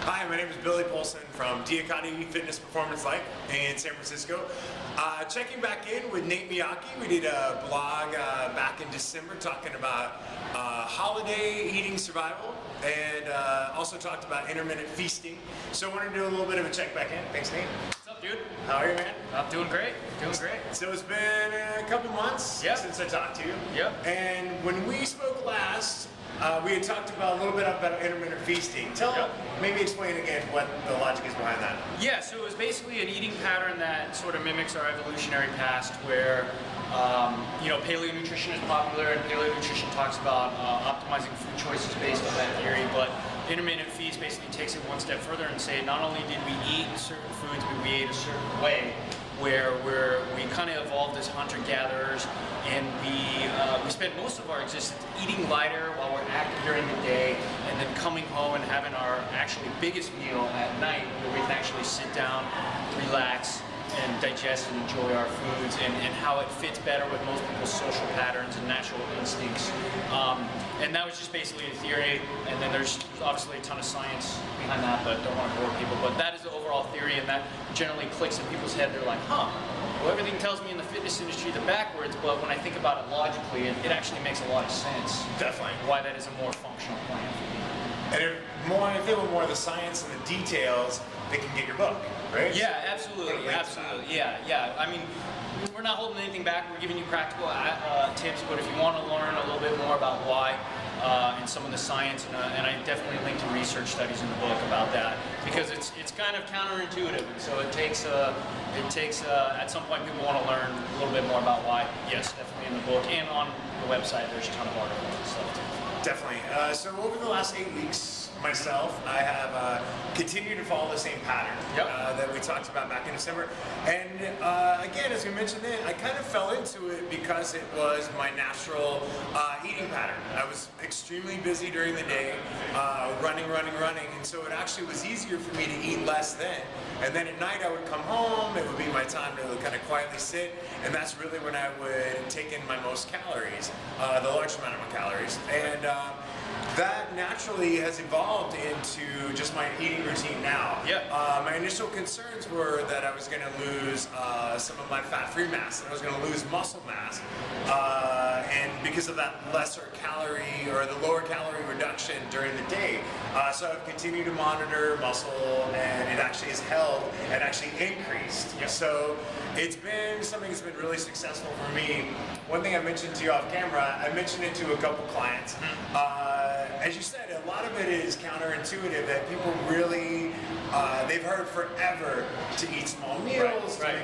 Hi, my name is Billy Polson from DIAKADI Fitness Performance Life in San Francisco. Checking back in with Nate Miyaki. We did a blog back in December talking about holiday eating survival and also talked about intermittent feasting. So I wanted to do a little bit of a check back in. Thanks, Nate. What's up, dude? How are you, man? I'm doing great. Doing great. So it's been a couple months since I talked to you. Yep. And when we spoke last, we had talked about a little bit about intermittent feasting. Maybe explain again what the logic is behind that. Yeah, so it was basically an eating pattern that sort of mimics our evolutionary past where, paleo nutrition is popular and paleo nutrition talks about optimizing food choices based on that theory, but intermittent feast basically takes it one step further and say not only did we eat certain foods, but we ate a certain way where we kind of evolved as hunter-gatherers, and we spent most of our existence eating lighter while we're active during the day, and then coming home and having our actually biggest meal at night where we can actually sit down, relax, and digest and enjoy our foods, and how it fits better with most people's social patterns and natural instincts. And that was just basically a theory, and then there's obviously a ton of science behind that, but don't want to bore people. But that is the overall theory, and that generally clicks in people's head. They're like, huh, well, everything tells me in the fitness industry the backwards, but when I think about it logically, it actually makes a lot of sense. Definitely. Why that is a more functional plan. And if they want more of the science and the details, they can get your book, right? Yeah, absolutely, absolutely. Yeah. I mean, we're not holding anything back. We're giving you practical tips, but if you want to learn a little bit more about why and some of the science, and I definitely link to research studies in the book about that, because it's kind of counterintuitive, and so it takes at some point people want to learn a little bit more about why. Yes, definitely in the book and on the website. There's a ton of articles and stuff too. Definitely. So over the last 8 weeks, myself, I have continued to follow the same pattern that we talked about back in December. And again, as we mentioned then, I kind of fell into it because it was my natural eating pattern. I was extremely busy during the day, running, and so it actually was easier for me to eat less then. And then at night I would come home, it would be my time to kind of quietly sit, and that's really when I would take in my most calories, the largest amount of my calories. And that naturally has evolved into just my eating routine now. My initial concerns were that I was going to lose some of my fat-free mass, and I was going to lose muscle mass, and because of that lesser calorie or the lower calorie reduction during the day. So I've continued to monitor muscle, and it actually has held and actually increased. So it's been something that's been really successful for me. One thing I mentioned to you off camera, I mentioned it to a couple clients. As you said, a lot of it is counterintuitive, that people really, they've heard forever to eat small meals, and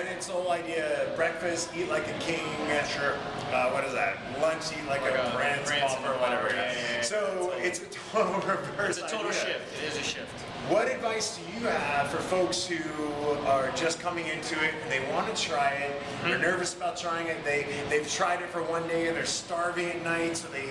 it's the whole idea, breakfast, eat like a king, what is that, lunch, eat like a prince, or whatever. So it's a total reverse It's a total idea. shift, it is a shift. What advice do you have for folks who are just coming into it and they want to try it, they're nervous about trying it, they've tried it for one day and they're starving at night, so they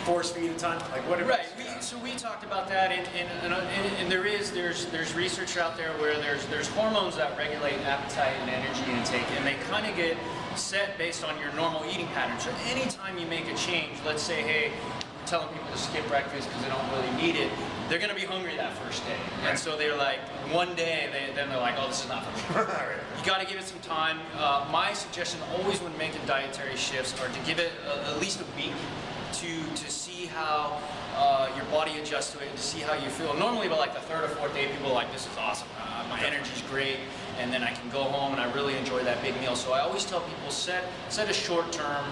force feed a ton? Like, what advice? So we talked about that, and there's research out there where there's hormones that regulate appetite and energy intake, and they kind of get set based on your normal eating pattern. So anytime you make a change, let's say, hey, we're telling people to skip breakfast because they don't really need it, they're going to be hungry that first day. And so they're like, one day, then they're like, oh, this is not for me. You got to give it some time. My suggestion always when making dietary shifts are to give it at least a week to see how your body adjusts to it and to see how you feel. Normally by like the third or fourth day, people are like, this is awesome. My energy's great, and then I can go home and I really enjoy that big meal. So I always tell people, set a short-term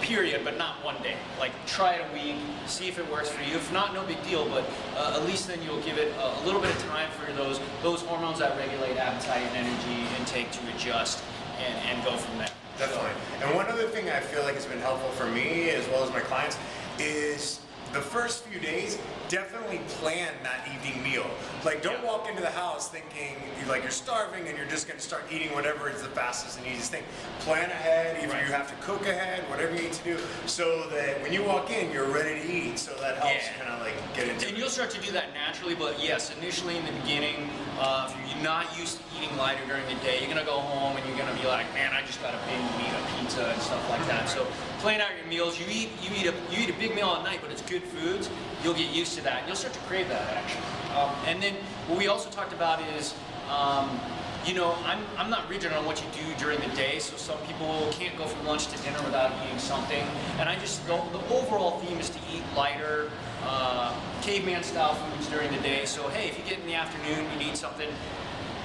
period, but not one day. Like, try it a week, see if it works for you. If not, no big deal, but at least then you'll give it a little bit of time for those hormones that regulate appetite and energy intake to adjust and go from there. Definitely. And one other thing I feel like has been helpful for me as well as my clients is the first few days, definitely plan that evening meal. Like, don't walk into the house thinking like you're starving and you're just going to start eating whatever is the fastest and easiest thing. Plan ahead, if you have to cook ahead, whatever you need to do, so that when you walk in, you're ready to eat. So that helps kind of like get into it. And you'll start to do that naturally, but yes, initially in the beginning, if you're not used to eating lighter during the day, you're going to go home and you're going to be like, man, I just got a big meat of pizza and stuff like that. So plan out your meals. You eat a big meal at night, but it's good foods. You'll get used to that, and you'll start to crave that actually. And then what we also talked about is, you know, I'm not rigid on what you do during the day. So some people can't go from lunch to dinner without eating something. And I just the overall theme is to eat lighter, caveman style foods during the day. So hey, if you get in the afternoon, you need something.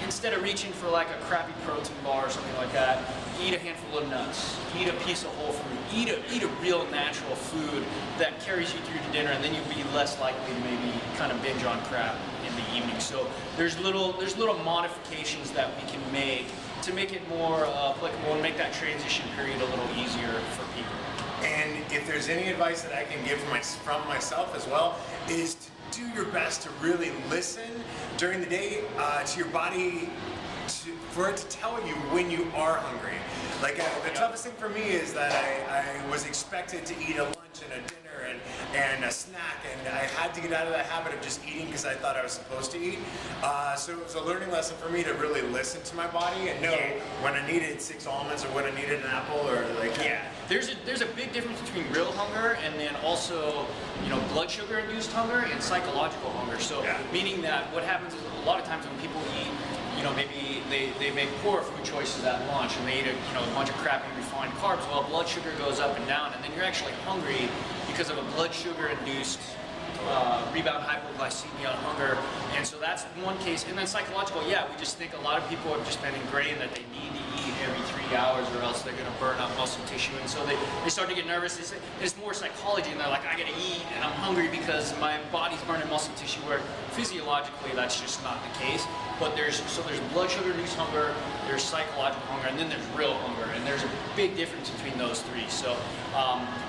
Instead of reaching for like a crappy protein bar or something like that, eat a handful of nuts, eat a piece of whole fruit, eat a real natural food that carries you through to dinner, and then you'll be less likely to maybe kind of binge on crap in the evening. So there's little modifications that we can make to make it more applicable and make that transition period a little easier for people. And if there's any advice that I can give from myself as well, is to do your best to really listen during the day to your body, for it to tell you when you are hungry. Like the toughest thing for me is that I was expected to eat a lunch and a dinner and a snack, and I had to get out of that habit of just eating because I thought I was supposed to eat. So it was a learning lesson for me to really listen to my body and know when I needed 6 almonds or when I needed an apple or like. Yeah, there's a big difference between real hunger and then also, you know, blood sugar induced hunger and psychological hunger. So meaning that what happens is a lot of times when people eat, you know, maybe they make poor food choices at lunch and they eat a bunch of crappy refined carbs. Well, blood sugar goes up and down, and then you're actually hungry because of a blood sugar induced rebound hypoglycemia hunger. And so that's one case. And then psychological, we just think a lot of people have just been ingrained that they need to eat every 3 hours or else they're going to burn up muscle tissue. And so they start to get nervous. It's more psychology, and they're like, I got to eat and I'm hungry because my body's burning muscle tissue, where physiologically that's just not the case. But there's blood sugar induced hunger, there's psychological hunger, and then there's real hunger. And there's a big difference between those three. So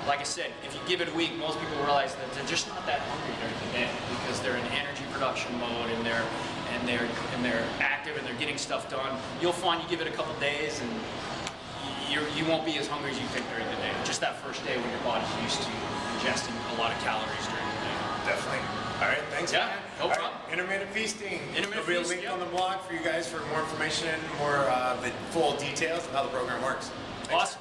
like I said, if you give it a week, most people realize that they're just not that hungry during the day because they're in energy production mode and they're active and they're getting stuff done. You'll find you give it a couple days and you won't be as hungry as you think during the day. Just that first day when your body's used to ingesting a lot of calories during the day. Definitely. All right, thanks. Yeah, no problem. Intermittent feasting. Intermittent There'll be a feasting, link on the blog for you guys for more information and more the full details of how the program works. Thanks. Awesome.